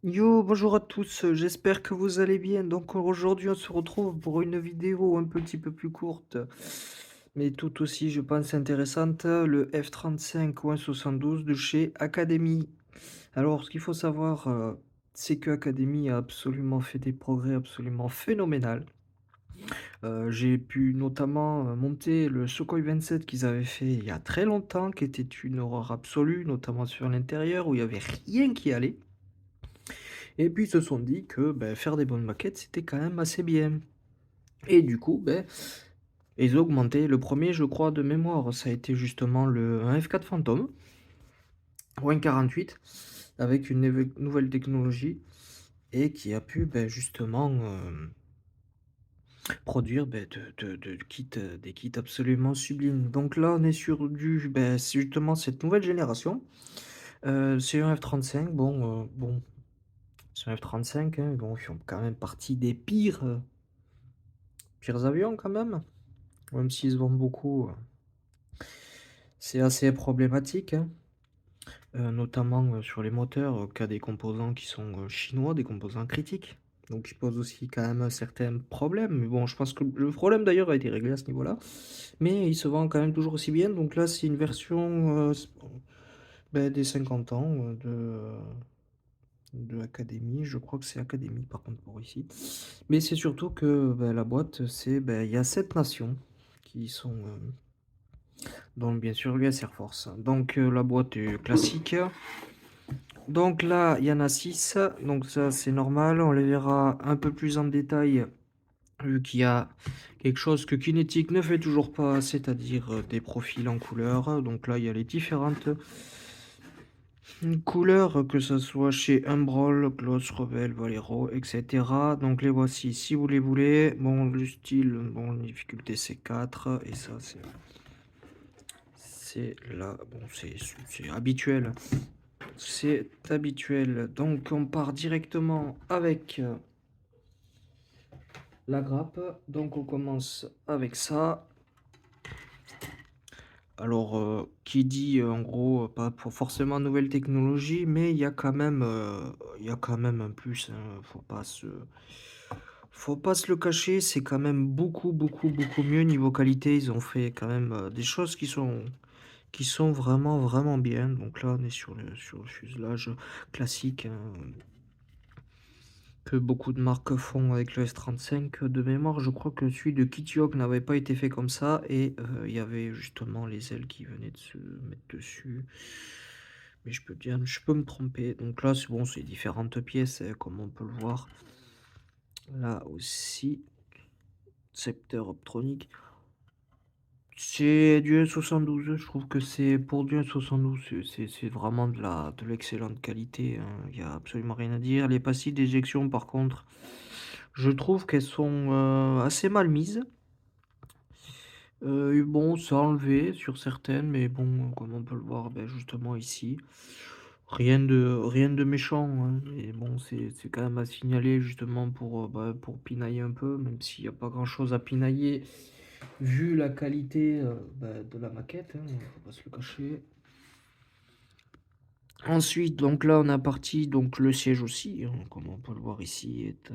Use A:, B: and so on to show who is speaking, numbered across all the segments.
A: Yo, bonjour à tous, j'espère que vous allez bien. Donc aujourd'hui, on se retrouve pour une vidéo un petit peu plus courte, mais tout aussi, je pense, intéressante, le F-35 ou un 72 de chez Academy. Alors, ce qu'il faut savoir, c'est que Academy a absolument fait des progrès absolument phénoménal. J'ai pu notamment monter le Sukhoi 27 qu'ils avaient fait il y a très longtemps, qui était une horreur absolue, notamment sur l'intérieur, où il n'y avait rien qui allait. Et puis ils se sont dit que, faire des bonnes maquettes, c'était quand même assez bien. Et du coup, ils ont augmenté. Le premier, je crois, de mémoire, ça a été justement un F4 Phantom ou un 48 avec une nouvelle technologie et qui a pu, justement, produire, des kits absolument sublimes. Donc là, on est sur c'est justement cette nouvelle génération. C'est un F-35, c'est un F-35, hein, bon, ils font quand même partie des pires avions quand même s'ils se vendent beaucoup, c'est assez problématique, hein, notamment, sur les moteurs, qui a des composants qui sont, chinois, des composants critiques. Donc qui posent aussi quand même certains problèmes. Mais bon, je pense que le problème d'ailleurs a été réglé à ce niveau-là. Mais il se vend quand même toujours aussi bien. Donc là, c'est une version, des 50 ans, de Académie. Je crois que c'est Académie par contre pour ici. Mais c'est surtout que, la boîte, il y a 7 nations qui sont, donc bien sûr l'US Air Force. Donc la boîte est classique. Donc là, il y en a 6. Donc ça, c'est normal. On les verra un peu plus en détail vu qu'il y a quelque chose que Kinetic ne fait toujours pas, c'est-à-dire des profils en couleur. Donc là, il y a les différentes couleurs, que ce soit chez Umbrol, Gloss, Rebel, Valero, etc. Donc les voici si vous les voulez. Bon, le style, bon, difficulté c'est 4. Et ça, c'est là, bon, c'est habituel. C'est habituel. Donc on part directement avec la grappe. Donc on commence avec ça. Alors, qui dit en gros, pas pour forcément nouvelle technologie, mais il y a quand même un plus, hein, faut pas se le cacher, c'est quand même beaucoup mieux niveau qualité. Ils ont fait quand même des choses qui sont vraiment, vraiment bien. Donc là, on est sur le fuselage classique, hein, que beaucoup de marques font avec le S35. De mémoire, je crois que celui de Kitiok n'avait pas été fait comme ça et il y avait justement les ailes qui venaient de se mettre dessus. Mais je peux me tromper. Donc là, c'est bon, c'est différentes pièces, comme on peut le voir. Là aussi, secteur optronique. C'est du S72, je trouve que c'est pour du S72, c'est vraiment de l'excellente qualité, hein. Il y a absolument rien à dire. Les pastilles d'éjection, par contre, je trouve qu'elles sont, assez mal mises. Et bon, c'est enlevé sur certaines, mais bon, comme on peut le voir, justement ici, rien de méchant, hein. Et bon, c'est quand même à signaler justement pour pinailler un peu, même s'il y a pas grand-chose à pinailler vu la qualité, de la maquette, hein, faut pas se le cacher. Ensuite, donc là, on a parti donc le siège aussi, hein, comme on peut le voir ici, est,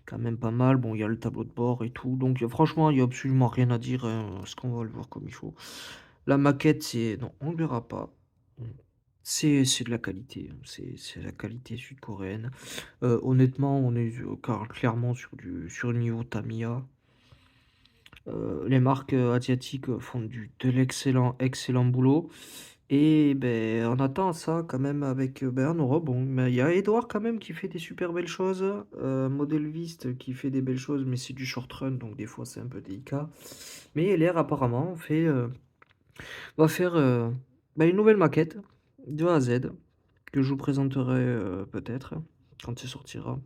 A: quand même pas mal. Bon, il y a le tableau de bord et tout. Donc, franchement, il y a absolument rien à dire, hein, parce qu'on va le voir comme il faut. La maquette, c'est non, on le verra pas. Mmh. C'est de la qualité, hein, c'est la qualité sud-coréenne. Honnêtement, on est, clairement sur le niveau Tamiya. Les marques, asiatiques, font de excellent boulot et on attend ça quand même avec, en Europe, bon, mais il y a Edouard quand même qui fait des super belles choses, Model Vist qui fait des belles choses, mais c'est du short run, donc des fois c'est un peu délicat. Mais LR apparemment va faire, une nouvelle maquette de A à Z que je vous présenterai, peut-être quand il sortira,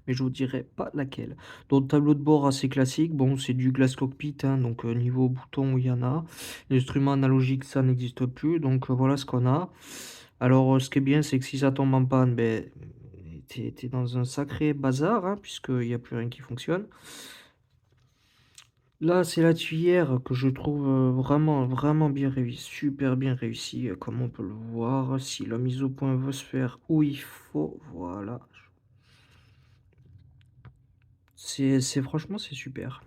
A: mais je vous dirai pas laquelle. Donc tableau de bord assez classique, bon c'est du glass cockpit, hein, donc niveau bouton il y en a. L'instrument analogique ça n'existe plus, donc voilà ce qu'on a. Alors ce qui est bien c'est que si ça tombe en panne, tu dans un sacré bazar, hein, puisqu'il y a plus rien qui fonctionne. Là, c'est la tuyère que je trouve, vraiment, vraiment bien réussie, super bien réussie, comme on peut le voir. Si la mise au point veut se faire où il faut, voilà. C'est franchement, c'est super.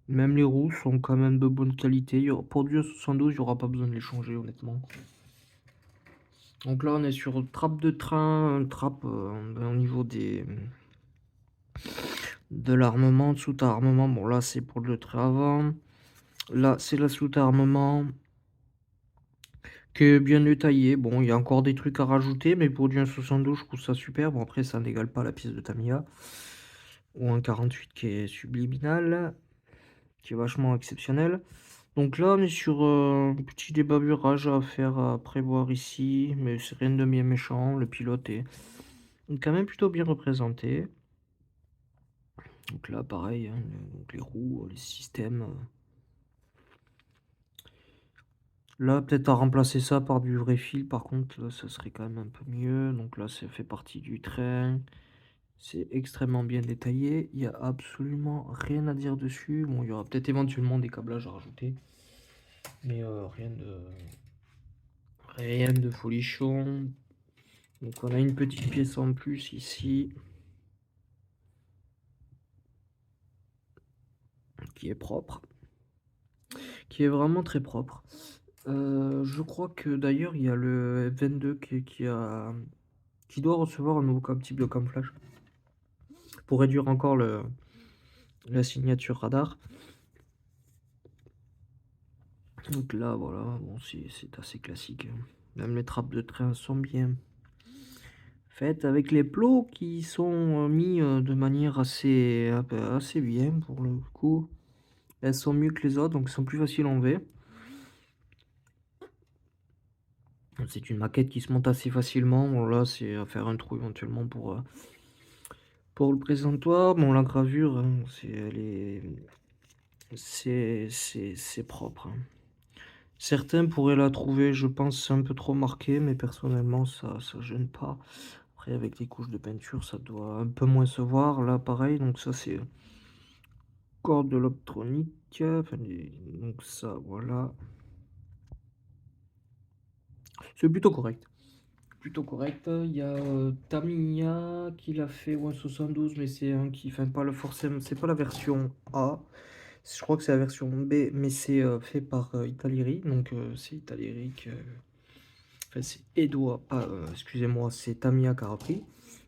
A: Même les roues sont quand même de bonne qualité. Pour du 72, il y aura pas besoin de les changer, honnêtement. Donc là, on est sur trappe de train, trappe, au niveau de l'armement, sous-armement. Bon, là, c'est pour le train avant. Là, c'est la sous-armement qui est bien détaillée. Bon, il y a encore des trucs à rajouter, mais pour du 1,72, je trouve ça super. Bon, après, ça n'égale pas la pièce de Tamiya ou un 48 qui est subliminal, qui est vachement exceptionnel. Donc là, on est sur un petit débaburage à faire, à prévoir ici, mais c'est rien de bien méchant. Le pilote est quand même plutôt bien représenté. Donc là, pareil, hein, donc les roues, les systèmes. Là, peut-être à remplacer ça par du vrai fil, par contre, là, ça serait quand même un peu mieux. Donc là, ça fait partie du train. C'est extrêmement bien détaillé. Il n'y a absolument rien à dire dessus. Bon, il y aura peut-être éventuellement des câblages à rajouter. Mais rien de folichon. Donc on a une petite pièce en plus ici. Qui est propre. Qui est vraiment très propre. Je crois que d'ailleurs il y a le F22 qui doit recevoir un nouveau type de camouflage pour réduire encore la signature radar. Donc là voilà, bon c'est assez classique, hein. Même les trappes de train sont bien faites avec les plots qui sont mis de manière assez bien pour le coup. Elles sont mieux que les autres donc elles sont plus faciles à enlever. C'est une maquette qui se monte assez facilement. Bon, là, c'est à faire un trou éventuellement pour le présentoir. Bon, la gravure, hein, c'est propre, hein. Certains pourraient la trouver, je pense, un peu trop marquée, mais personnellement, ça gêne pas. Après, avec les couches de peinture, ça doit un peu moins se voir. Là, pareil, donc ça, c'est corde de l'optronique. Enfin, donc ça, voilà. C'est plutôt correct. Plutôt correct. Il y a Tamiya qui l'a fait, ou un 72, mais c'est un qui, enfin pas le forcément, c'est pas la version A. Je crois que c'est la version B, mais c'est fait par Italeri, donc c'est Italeri enfin c'est Edo, pas, excusez-moi, c'est Tamiya qui a repris.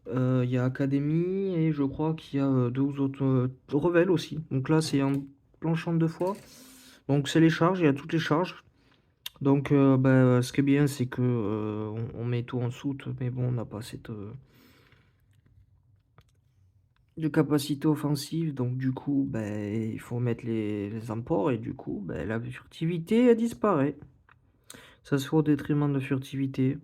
A: Il y a Academy et je crois qu'il y a deux autres Revel aussi. Donc là c'est un planchant de 2 fois. Donc c'est les charges, il y a toutes les charges. Donc, bah, ce qui est bien, c'est que on met tout en soute, mais bon, on n'a pas cette de capacité offensive. Donc, du coup, bah, il faut mettre les emports et du coup, bah, la furtivité elle disparaît. Ça se fait au détriment de la furtivité.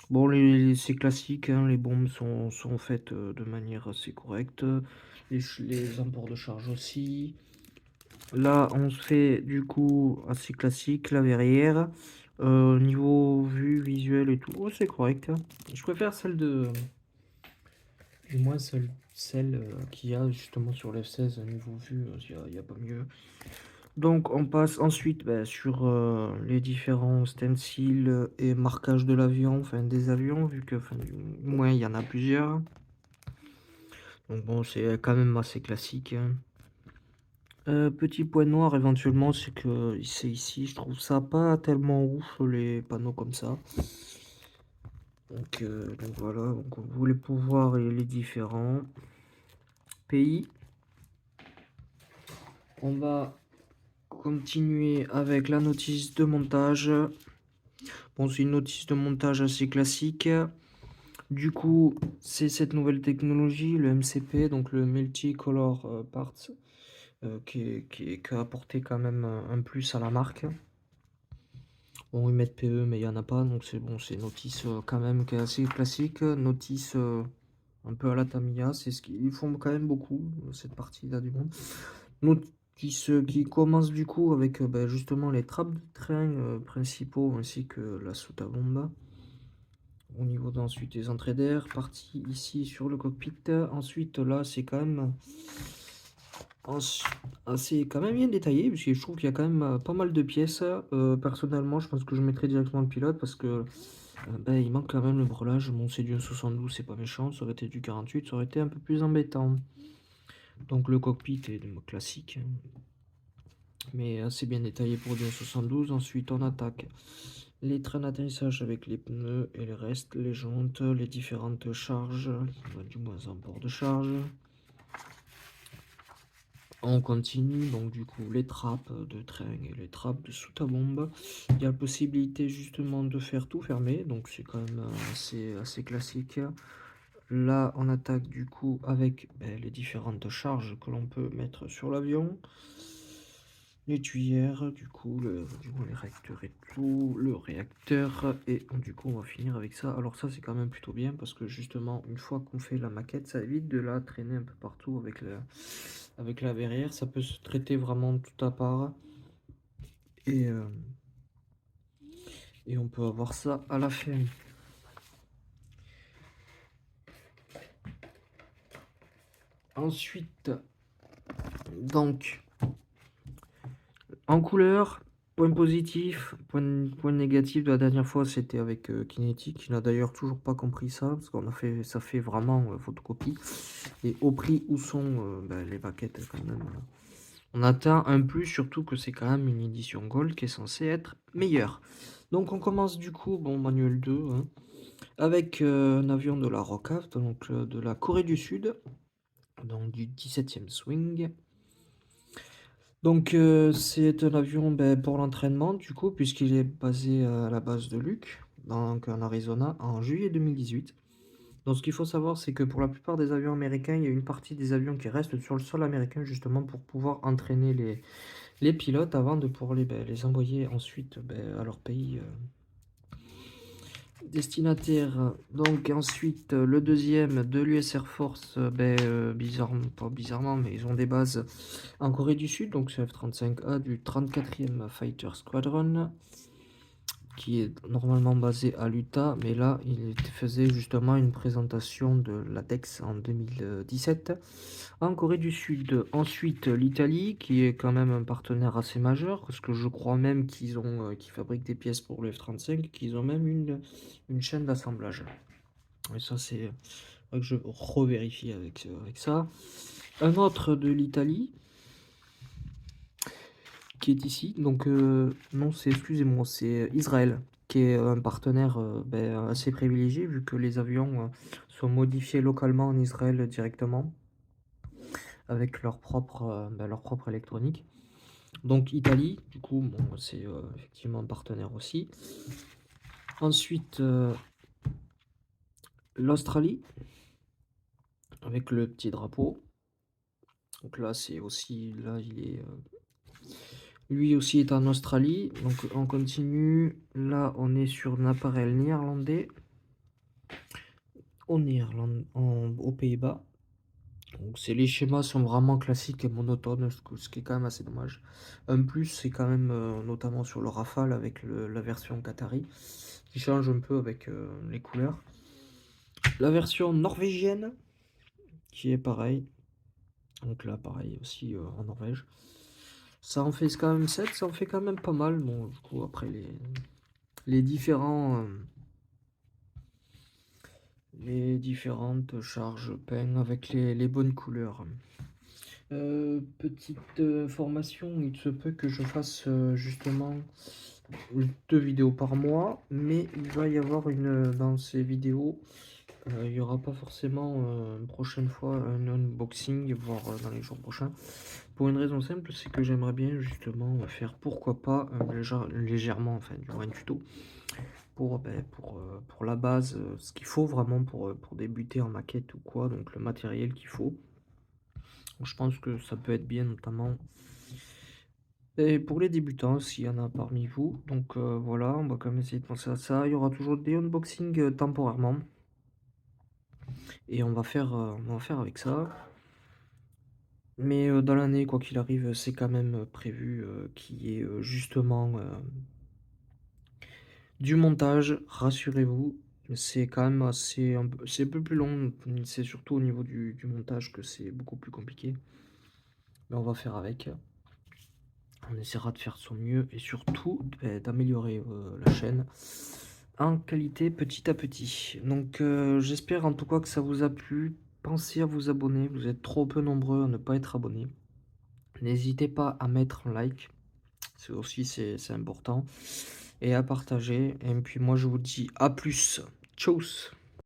A: Bon, c'est classique, hein, les bombes sont faites de manière assez correcte. Les emports de charge aussi. Là, on se fait du coup assez classique, la verrière. Niveau vue, visuel et tout, oh, c'est correct, hein. Je préfère celle du moins celle qu'il y a justement sur l'F16, niveau vue, il y a pas mieux. Donc, on passe ensuite bah, sur les différents stencils et marquages de l'avion, enfin des avions, vu que, enfin, du moins, il y en a plusieurs. Donc, bon, c'est quand même assez classique, hein. Petit point noir éventuellement, c'est que c'est ici, je trouve ça pas tellement ouf les panneaux comme ça. Donc voilà, donc vous voulez pouvoir les différents pays. On va continuer avec la notice de montage. Bon, c'est une notice de montage assez classique. Du coup, c'est cette nouvelle technologie, le MCP, donc le Multicolor Parts, qui a apporté quand même un plus à la marque. Bon, ils mettent PE, mais il n'y en a pas, donc c'est bon, c'est notice quand même qui est assez classique. Notice un peu à la Tamiya, c'est ce qu'ils font quand même beaucoup, cette partie-là du monde. Notice qui commence du coup avec bah, justement les trappes de train principaux ainsi que la soute à bombe. Au niveau d'ensuite des entrées d'air, partie ici sur le cockpit. Ensuite, là, c'est quand même Ensu c'est quand même bien détaillé, parce que je trouve qu'il y a quand même, pas mal de pièces. Personnellement, je pense que je mettrais directement le pilote parce que, bah, il manque quand même le breulage. Bon, c'est du 72, c'est pas méchant, ça aurait été du 48, ça aurait été un peu plus embêtant. Donc le cockpit est le classique, hein, mais assez bien détaillé pour du 72. Ensuite, on attaque les trains d'atterrissage avec les pneus et le reste, les jantes, les différentes charges, du moins en bord de charge. On continue, donc du coup les trappes de train et les trappes de soute à bombe. Il y a la possibilité justement de faire tout fermer, donc c'est quand même assez classique. Là, on attaque du coup avec les différentes charges que l'on peut mettre sur l'avion. Les tuyères, du coup, les réacteurs et tout, le réacteur, et du coup on va finir avec ça. Alors ça c'est quand même plutôt bien parce que justement une fois qu'on fait la maquette, ça évite de la traîner un peu partout avec la verrière, ça peut se traiter vraiment tout à part et, euh, et on peut avoir ça à la fin. Ensuite, donc en couleur, point positif, point négatif de la dernière fois, c'était avec Kinetic. Il n'a d'ailleurs toujours pas compris ça, parce qu'on a fait, ça fait vraiment photocopie. Et au prix où sont les baquettes, quand même, on atteint un plus, surtout que c'est quand même une édition Gold qui est censée être meilleure. Donc on commence du coup, bon, manuel 2, hein, avec un avion de la ROCAF, donc de la Corée du Sud, donc du 17e Swing. Donc c'est un avion pour l'entraînement du coup, puisqu'il est basé à la base de Luke, donc en Arizona, en juillet 2018. Donc ce qu'il faut savoir, c'est que pour la plupart des avions américains, il y a une partie des avions qui restent sur le sol américain justement pour pouvoir entraîner les pilotes avant de pouvoir les envoyer ensuite à leur pays destinataire. Donc ensuite, le deuxième de l'US Air Force, bizarrement, pas bizarrement, mais ils ont des bases en Corée du Sud, donc c'est F-35A du 34e Fighter Squadron, qui est normalement basé à l'Utah, mais là, il faisait justement une présentation de l'ATEX en 2017 en Corée du Sud. Ensuite, l'Italie, qui est quand même un partenaire assez majeur, parce que je crois même qu'ils fabriquent des pièces pour le F-35, qu'ils ont même une chaîne d'assemblage. Et ça, c'est vrai que je revérifie avec ça. Un autre de l'Italie, qui est ici. Donc, non, excusez-moi, c'est Israël, qui est un partenaire assez privilégié, vu que les avions sont modifiés localement en Israël directement, avec leur propre électronique. Donc, Italie, du coup, bon, c'est effectivement un partenaire aussi. Ensuite, l'Australie, avec le petit drapeau. Donc là, c'est aussi, là, lui aussi est en Australie. Donc, on continue. Là, on est sur un appareil néerlandais. Aux Pays-Bas. Donc les schémas sont vraiment classiques et monotones, ce qui est quand même assez dommage. Un plus, c'est quand même notamment sur le Rafale avec la version Qatari, qui change un peu avec les couleurs. La version norvégienne, qui est pareil. Donc là, pareil aussi en Norvège. Ça en fait quand même 7, ça en fait quand même pas mal. Bon, du coup, après les les différentes charges peignent avec les bonnes couleurs. Petite formation, il se peut que je fasse justement 2 vidéos par mois, mais il va y avoir dans ces vidéos, il n'y aura pas forcément une prochaine fois un unboxing, voire dans les jours prochains. Pour une raison simple, c'est que j'aimerais bien justement faire pourquoi pas légèrement, enfin du moins un tuto pour la base, ce qu'il faut vraiment pour débuter en maquette ou quoi, donc le matériel qu'il faut. Donc, je pense que ça peut être bien, notamment et pour les débutants, s'il y en a parmi vous. Donc voilà, on va quand même essayer de penser à ça. Il y aura toujours des unboxings temporairement. Et on va faire avec ça. Mais dans l'année, quoi qu'il arrive, c'est quand même prévu qu'il y ait justement du montage, rassurez-vous. C'est quand même c'est un peu plus long. C'est surtout au niveau du montage que c'est beaucoup plus compliqué. mais on va faire avec. On essaiera de faire son mieux et surtout, d'améliorer, la chaîne en qualité petit à petit. Donc, j'espère en tout cas que ça vous a plu. Pensez à vous abonner, vous êtes trop peu nombreux à ne pas être abonnés. N'hésitez pas à mettre un like, c'est important et à partager et puis moi je vous dis à plus. Tchuss.